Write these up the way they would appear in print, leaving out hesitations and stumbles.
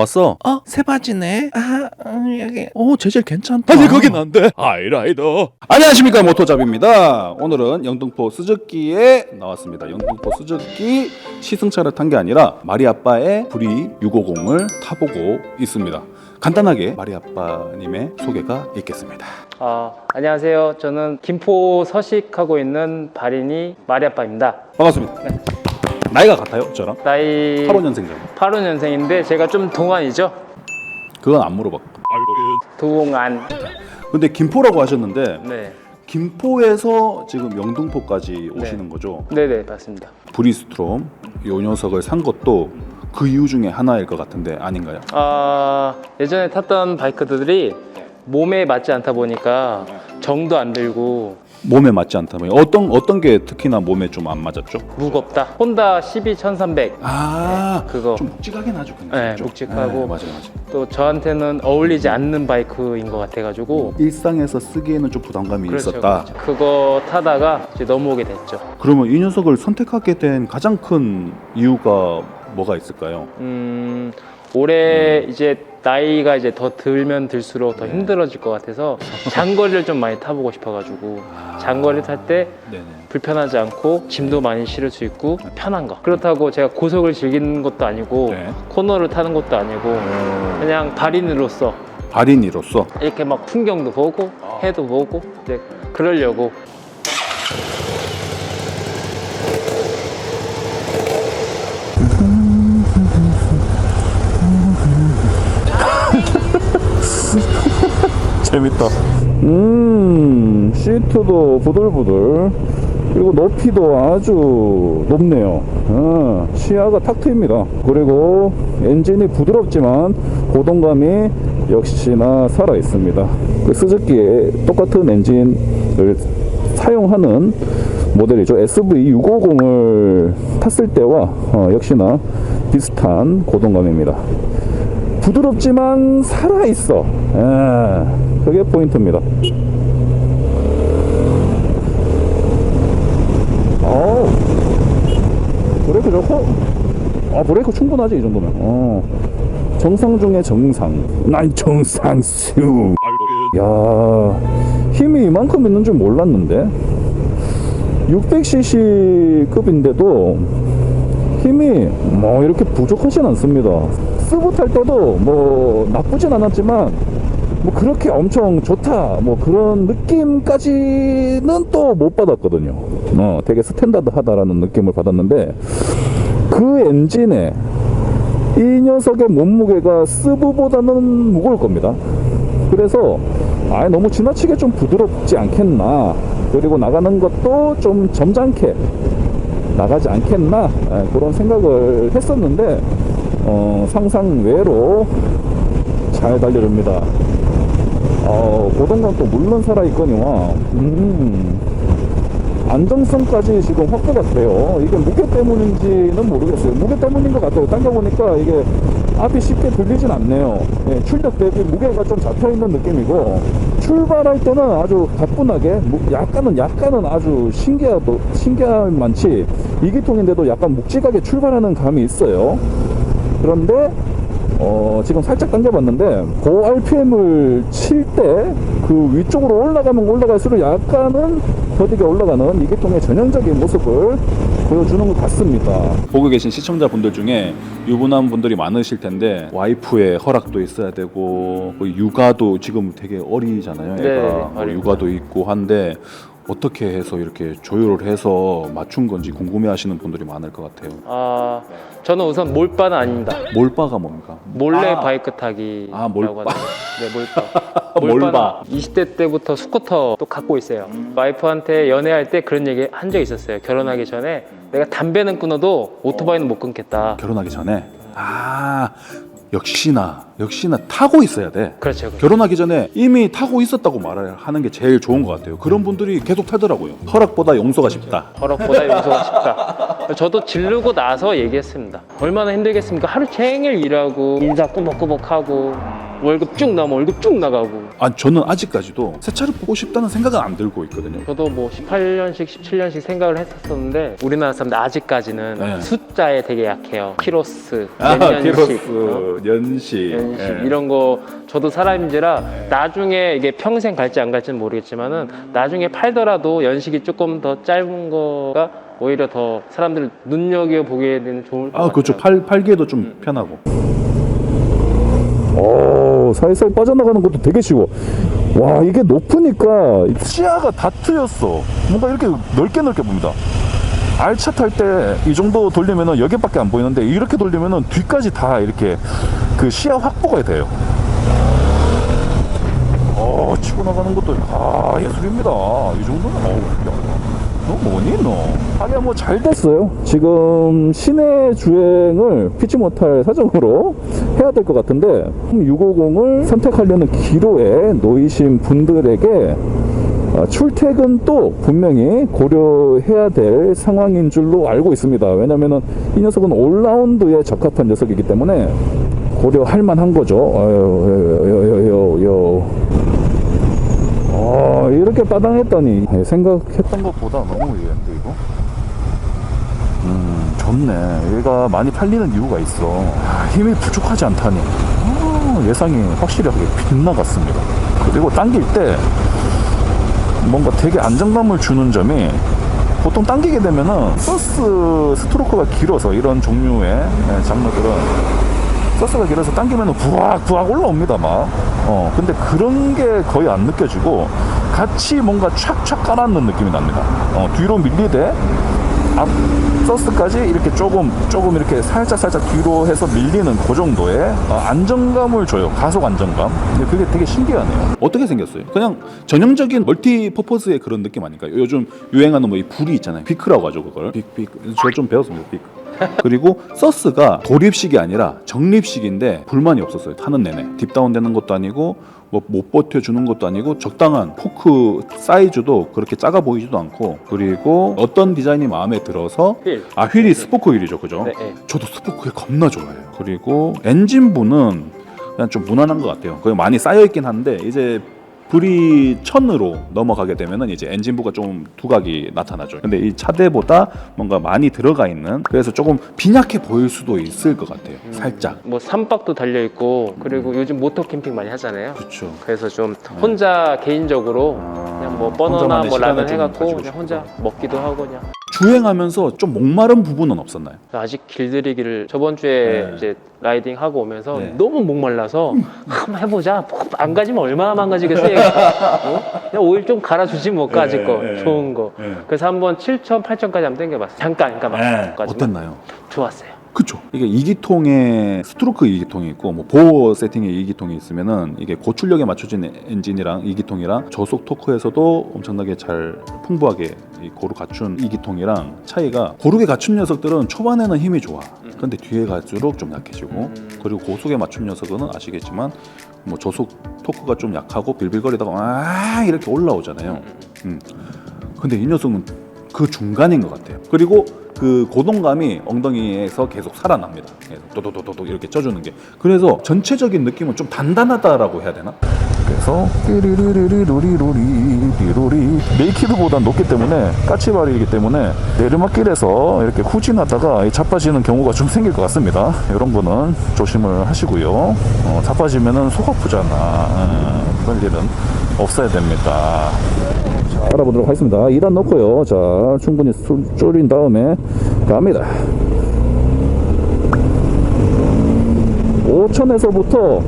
왔어. 새 바지네. 여기. 재질 괜찮다. 아니 거긴 안 돼. 하이라이더. 안녕하십니까, 모토잡입니다. 오늘은 영등포 스즈키에 나왔습니다. 영등포 스즈키 시승차를 탄 게 아니라 마리아빠의 브리 650을 타보고 있습니다. 간단하게 마리아빠님의 소개가 있겠습니다. 안녕하세요. 저는 김포 서식하고 있는 발인이 마리아빠입니다. 반갑습니다. 네. 나이가 같아요, 저랑? 나이 85년생이잖아요. 85년생인데 제가 좀 동안이죠? 그건 안 물어봤고. 동안. 근데 김포라고 하셨는데 네. 김포에서 지금 영등포까지 오시는 거죠? 네네, 맞습니다. 브리스트롬 이 녀석을 산 것도 그 이유 중에 하나일 것 같은데 아닌가요? 예전에 탔던 바이크들이 몸에 맞지 않다 보니까 정도 안 들고 몸에 맞지 않다 보니 어떤 게 특히나 몸에 좀 안 맞았죠? 무겁다. 혼다 12-1300. 그거. 좀 묵직하긴 하죠. 네, 묵직하고. 네, 맞아요. 또 저한테는 어울리지 않는 바이크인 것 같아가지고. 일상에서 쓰기에는 좀 부담감이 있었다. 그렇죠. 그거 타다가 이제 넘어오게 됐죠. 그러면 이 녀석을 선택하게 된 가장 큰 이유가 뭐가 있을까요? 올해 이제 나이가 이제 더 들면 들수록 더 힘들어질 것 같아서 장거리를 좀 많이 타보고 싶어가지고 장거리 탈 때 불편하지 않고 짐도 많이 실을 수 있고 편한 거. 그렇다고 제가 고속을 즐기는 것도 아니고 코너를 타는 것도 아니고 그냥 발인으로서 이렇게 막 풍경도 보고 해도 보고 이제 그러려고. 재밌다. 시트도 부들부들, 그리고 높이도 아주 높네요. 시야가 탁 트입니다. 그리고 엔진이 부드럽지만 고동감이 역시나 살아 있습니다. 그 스즈키의 똑같은 엔진을 사용하는 모델이죠. SV650을 탔을 때와 역시나 비슷한 고동감입니다. 부드럽지만 살아있어. 그게 포인트입니다. 브레이크 좋고, 브레이크 충분하지 이 정도면. 정상 중에 정상. 난 정상수. 야, 힘이 이만큼 있는 줄 몰랐는데 600cc 급인데도 힘이 뭐 이렇게 부족하진 않습니다. 스브 탈 때도 뭐 나쁘진 않았지만 뭐 그렇게 엄청 좋다 뭐 그런 느낌까지는 또 못 받았거든요. 되게 스탠다드하다라는 느낌을 받았는데 그 엔진에 이 녀석의 몸무게가 스브보다는 무거울 겁니다. 그래서 너무 지나치게 좀 부드럽지 않겠나, 그리고 나가는 것도 좀 점잖게 나가지 않겠나, 그런 생각을 했었는데 상상 외로 잘 달려줍니다. 고동감도 물론 살아있거니와 안정성까지 지금 확보가 돼요. 이게 무게 때문인지는 모르겠어요. 무게 때문인 것 같아요. 당겨보니까 이게 앞이 쉽게 들리진 않네요. 출력 대비 무게가 좀 잡혀있는 느낌이고, 출발할 때는 아주 가뿐하게, 약간은 아주 신기할 만치 2기통인데도 약간 묵직하게 출발하는 감이 있어요. 그런데 지금 살짝 당겨봤는데 고 RPM을 칠 때 그 위쪽으로 올라가면 올라갈수록 약간은 더디게 올라가는 이기통의 전형적인 모습을 보여주는 것 같습니다. 보고 계신 시청자분들 중에 유부남 분들이 많으실 텐데 와이프의 허락도 있어야 되고 육아도 지금 되게 어리잖아요. 애가 육아도 있고 한데 어떻게 해서 이렇게 조율을 해서 맞춘 건지 궁금해하시는 분들이 많을 것 같아요. 저는 우선 몰바는 아닙니다. 몰바가 뭡니까? 몰래 바이크 타기라고 몰바. 하는데. 네, 몰바. 20대 때부터 스쿠터 또 갖고 있어요. 와이프한테 연애할 때 그런 얘기 한 적 있었어요. 결혼하기 전에 내가 담배는 끊어도 오토바이는 못 끊겠다. 결혼하기 전에? 역시나 타고 있어야 돼. 그렇죠. 결혼하기 전에 이미 타고 있었다고 말을 하는 게 제일 좋은 것 같아요. 그런 분들이 계속 타더라고요. 허락보다 용서가 쉽다. 허락보다 용서가 쉽다. 저도 지르고 나서 얘기했습니다. 얼마나 힘들겠습니까? 하루 종일 일하고 인사 꾸벅꾸벅하고 월급 쭉 나가고 저는 아직까지도 새 차를 보고 싶다는 생각은 안 들고 있거든요. 저도 뭐 18년식, 17년식 생각을 했었었는데 우리나라 사람들 아직까지는 네. 숫자에 되게 약해요. 키로스, 몇 년식, 연식, 이런 거 저도 사람인지라 나중에 이게 평생 갈지 안 갈지는 모르겠지만은 나중에 팔더라도 연식이 조금 더 짧은 거가 오히려 더 사람들 눈여겨보기에는 좋을 것 같아요. 그렇죠. 팔기에도 좀 편하고. 살살 빠져나가는 것도 되게 쉬워. 와, 이게 높으니까 시야가 다 트였어. 뭔가 이렇게 넓게 봅니다. R차 탈 때 이 정도 돌리면은 여기밖에 안 보이는데 이렇게 돌리면은 뒤까지 다 이렇게 그 시야 확보가 돼요. 치고 나가는 것도 예술입니다. 이 정도는 너 뭐니 너? 하긴 뭐 잘 됐어요. 지금 시내 주행을 피치 못할 사정으로 해야 될 것 같은데 650을 선택하려는 기로에 놓이신 분들에게 출퇴근도 분명히 고려해야 될 상황인 줄로 알고 있습니다. 왜냐면은 이 녀석은 올라운드에 적합한 녀석이기 때문에 고려할 만한 거죠. 이렇게 빠당했더니 생각했던 것보다 너무 의외인데 이거? 좋네. 얘가 많이 팔리는 이유가 있어. 힘이 부족하지 않다니. 예상이 확실하게 빗나갔습니다. 그리고 당길 때 뭔가 되게 안정감을 주는 점이, 보통 당기게 되면은 서스 스트로크가 길어서 이런 종류의 장르들은 서스가 길어서 당기면 부악 올라옵니다 막. 근데 그런 게 거의 안 느껴지고 같이 뭔가 촥촥 깔아놓는 느낌이 납니다. 뒤로 밀리되 앞 서스까지 이렇게 조금 이렇게 살짝 뒤로 해서 밀리는 그 정도의 안정감을 줘요. 가속 안정감. 근데 그게 되게 신기하네요. 어떻게 생겼어요? 그냥 전형적인 멀티퍼포스의 그런 느낌 아닐까요? 요즘 유행하는 뭐 이 불이 있잖아요. 비크라고 하죠 그걸. 저 좀 배웠습니다. 비크. 그리고 서스가 돌입식이 아니라 정립식인데 불만이 없었어요. 타는 내내 딥다운 되는 것도 아니고 뭐 못 버텨주는 것도 아니고 적당한 포크 사이즈도 그렇게 작아 보이지도 않고, 그리고 어떤 디자인이 마음에 들어서 휠이 스포크 휠이죠, 그죠? 네. 저도 스포크 휠 겁나 좋아해요. 그리고 엔진부는 그냥 좀 무난한 것 같아요. 거의 많이 쌓여 있긴 한데 이제 불이 1000으로 넘어가게 되면은 이제 엔진부가 좀 두각이 나타나죠. 근데 이 차대보다 뭔가 많이 들어가 있는, 그래서 조금 빈약해 보일 수도 있을 것 같아요. 살짝. 뭐 삼박도 달려 있고, 그리고 요즘 모터 캠핑 많이 하잖아요. 그렇죠. 그래서 좀 혼자 개인적으로 그냥 뭐 버너나 혼자만의 뭐 라면 시간을 좀 해갖고 가지고 그냥 혼자 먹기도 하고 그냥. 주행하면서 좀 목마른 부분은 없었나요? 아직 길들이기를 저번 주에 네. 이제 라이딩 하고 오면서 네. 너무 목말라서 한번 해보자. 안 가지면 얼마나 망가지겠어요. 그냥 오일 좀 갈아주지 뭐 까짓 거 좋은 거. 그래서 한번 7천, 8천까지 한번 당겨봤어요. 잠깐, 그러니까 어땠나요? 좋았어요. 그쵸. 이게 2기통에 스트로크 2기통이 있고 뭐 보어 세팅의 2기통이 있으면은 이게 고출력에 맞춰진 엔진이랑 2기통이랑 저속 토크에서도 엄청나게 잘 풍부하게 고루 갖춘 2기통이랑 차이가, 고르게 갖춘 녀석들은 초반에는 힘이 좋아. 근데 뒤에 갈수록 좀 약해지고, 그리고 고속에 맞춘 녀석은 아시겠지만 뭐 저속 토크가 좀 약하고 빌빌거리다가 이렇게 올라오잖아요. 근데 이 녀석은 그 중간인 것 같아요. 그리고 그 고동감이 엉덩이에서 계속 살아납니다. 도도도도 이렇게 쪄주는 게. 그래서 전체적인 느낌은 좀 단단하다라고 해야 되나? 그래서 띠리리리리로리로리 네이키드보다 높기 때문에, 까치발이기 때문에 내리막길에서 이렇게 후진하다가 자빠지는 경우가 좀 생길 것 같습니다. 이런 거는 조심을 하시고요. 자빠지면은 속 아프잖아. 그런 일은 없어야 됩니다. 자, 알아보도록 하겠습니다. 2단 넣고요. 자, 충분히 줄인 다음에 갑니다. 5천에서부터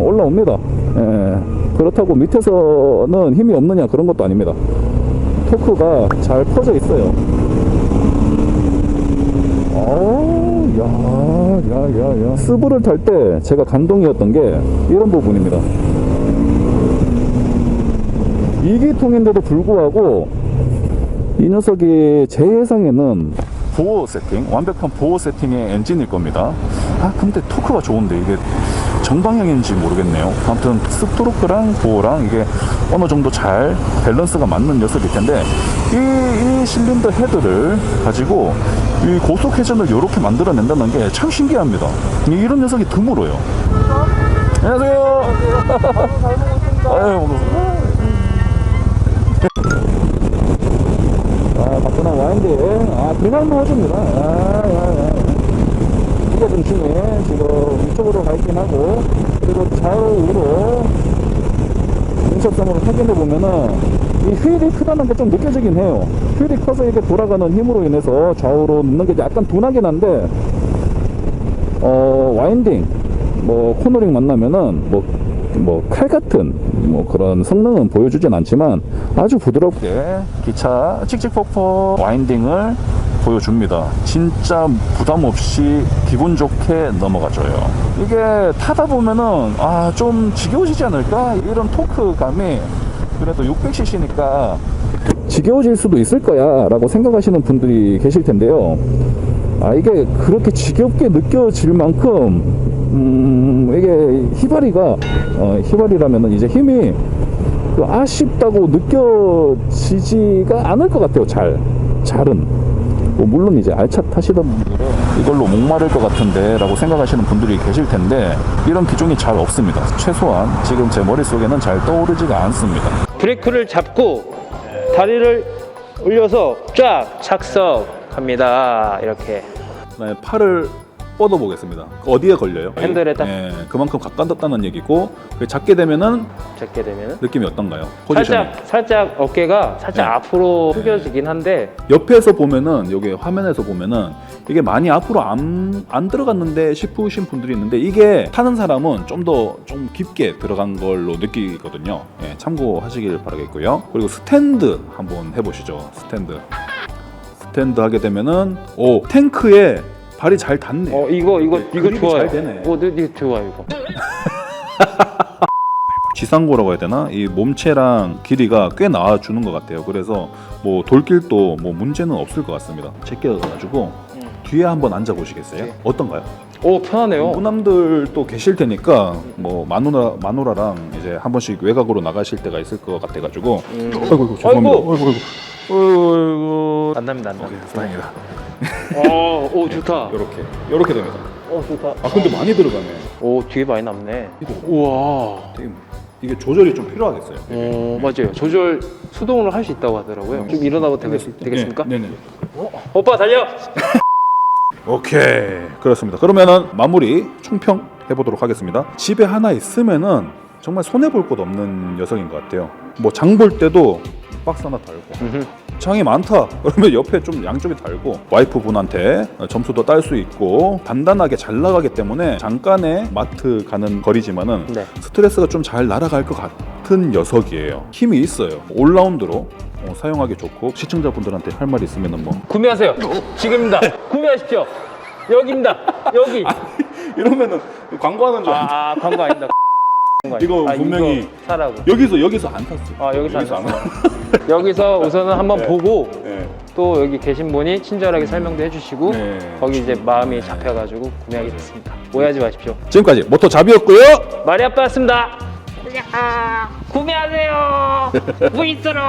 올라옵니다. 그렇다고 밑에서는 힘이 없느냐 그런 것도 아닙니다. 토크가 잘 퍼져 있어요. 야. 스브를 탈 때 제가 감동이었던 게 이런 부분입니다. 2기통인데도 불구하고 이 녀석이 제 예상에는 보호 세팅, 완벽한 보호 세팅의 엔진일 겁니다. 근데 토크가 좋은데 이게 정방향인지 모르겠네요. 아무튼 스트로크랑 보호랑 이게 어느 정도 잘 밸런스가 맞는 녀석일 텐데, 이 실린더 헤드를 가지고 이 고속 회전을 이렇게 만들어낸다는 게 참 신기합니다. 이런 녀석이 드물어요. 안녕하세요. 아유, 가뿐한 와인딩. 그냥 넣어줍니다. 이게 중심이 지금 이쪽으로 가 있긴 하고, 그리고 좌우로 인접점으로 확인해 보면은 이 휠이 크다는 게 좀 느껴지긴 해요. 휠이 커서 이게 돌아가는 힘으로 인해서 좌우로 넣는 게 약간 둔하긴 한데, 와인딩, 코너링 만나면은 칼 같은 그런 성능은 보여주진 않지만 아주 부드럽게 기차 칙칙폭폭 와인딩을 보여줍니다. 진짜 부담 없이 기분 좋게 넘어가줘요. 이게 타다 보면은 좀 지겨워지지 않을까? 이런 토크감이 그래도 600cc니까 지겨워질 수도 있을 거야 라고 생각하시는 분들이 계실 텐데요. 이게 그렇게 지겹게 느껴질 만큼 이게 휘발이라면은 이제 힘이 아쉽다고 느껴지지가 않을 것 같아요. 잘은 물론 이제 알차 타시던 분들은 이걸로 목마를 것 같은데 라고 생각하시는 분들이 계실 텐데 이런 기종이 잘 없습니다. 최소한 지금 제 머릿속에는 잘 떠오르지가 않습니다. 브레이크를 잡고 다리를 올려서 쫙 착석합니다. 이렇게 그다음에 팔을 뻗어 보겠습니다. 어디에 걸려요? 핸들에 딱. 그만큼 가까웠다는 얘기고 잡게 되면은 잡게 되면은 느낌이 어떤가요? 포지션이. 살짝 어깨가 살짝 네. 앞으로 숙여지긴 한데 옆에서 보면은 여기 화면에서 보면은 이게 많이 앞으로 안 들어갔는데 싶으신 분들이 있는데 이게 타는 사람은 좀 깊게 들어간 걸로 느끼거든요. 참고하시길 바라겠고요. 그리고 스탠드 한번 해보시죠. 스탠드 하게 되면은 탱크에 발이 잘 닿네. 이거 그립이 좋아요. 잘 되네. 이거 좋아요 이거. 지상고라고 해야 되나? 이 몸체랑 길이가 꽤 나와주는 것 같아요. 그래서 돌길도 문제는 없을 것 같습니다. 제껴가지고 뒤에 한번 앉아보시겠어요? 네. 어떤가요? 편하네요. 부남들도 계실 테니까 마누라랑 이제 한 번씩 외곽으로 나가실 때가 있을 것 같아가지고. 아이고 죄송합니다. 아이고. 안 납니다. 다행이다. 좋다. 이렇게 됩니다. 좋다. 근데 많이 들어가네. 뒤에 많이 남네. 우와. 이게 조절이 좀 필요하겠어요. 맞아요. 조절 수동으로 할 수 있다고 하더라고요. 좀 일어나도 되겠습니까? 네네. 오빠 달려. 오케이, 그렇습니다. 그러면은 마무리 총평 해보도록 하겠습니다. 집에 하나 있으면은 정말 손해 볼 것 없는 녀석인 것 같아요. 장 볼 때도 박스 하나 달고 장이 많다 그러면 옆에 좀 양쪽에 달고 와이프분한테 점수도 딸 수 있고 단단하게 잘 나가기 때문에 잠깐의 마트 가는 거리지만은 네. 스트레스가 좀 잘 날아갈 것 같은 녀석이에요. 힘이 있어요. 올라운드로 사용하기 좋고 시청자분들한테 할 말 있으면은 구매하세요. 지금입니다. 구매하십시오. 여기입니다. 여기. 이러면은 광고하는 줄 알았는데 광고 아닙니다. 이거 분명히 이거 사라고. 여기서 안 탔어. 여기서 안 샀어요. 여기서 우선은 한번 보고 또 여기 계신 분이 친절하게 설명도 해주시고 거기 이제 마음이 잡혀가지고 구매하게 됐습니다. 오해하지 마십시오. 지금까지 모토잡이었고요. 마리 아빠였습니다. 구매하세요. 무이스로.